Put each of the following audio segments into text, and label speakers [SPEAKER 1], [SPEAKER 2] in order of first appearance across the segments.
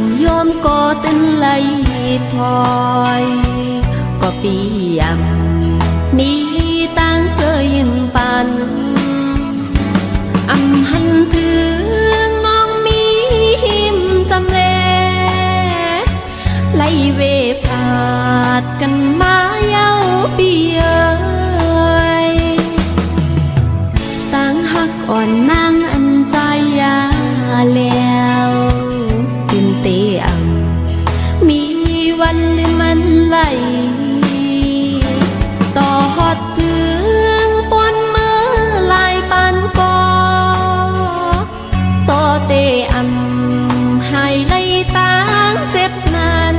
[SPEAKER 1] ำยอมก็ตึนไหลถอยก็ปีมีต่างเสยยินปันหันถึงน้องมีหิมจำแลไล่เวพาดกันมาเย้าปีต่างหักอ่อนนางอันใจยาแล้วตินเตมีวันลืมมันไหลต่อฮอดถึงปนมือลายปานกอต่อเตหายไหลต่างเจ็บนั้น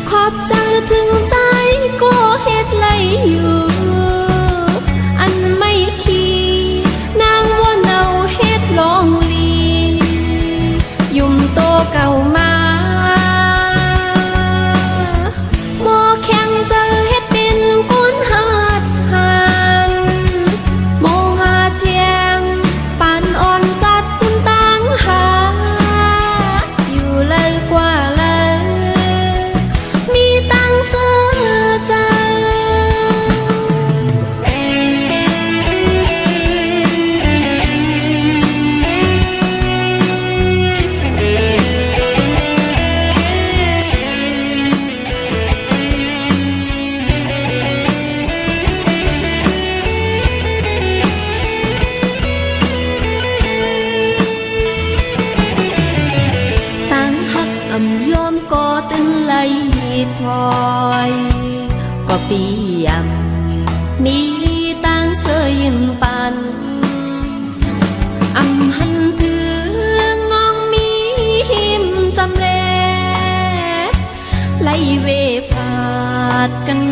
[SPEAKER 1] ขอบใจถึงใจก็เฮ็ดไหลอยู่อันไม่ขี้นางวนเอาเฮ็ดลองลียุ่มโตเก่ามาหมอแข็งเจอเฮ็ดเป็นก้นหาดหันโมหาเทียงปานอ่อนจัดคุณต่างหาอยู่เลยกว่าเลยมีตังเสื้อใจยอมก็ตึนไหลถอยก็ปีมีต่างเสยยินปันหันถึงน้องมีหิมจำแลไล่เวพาดกัน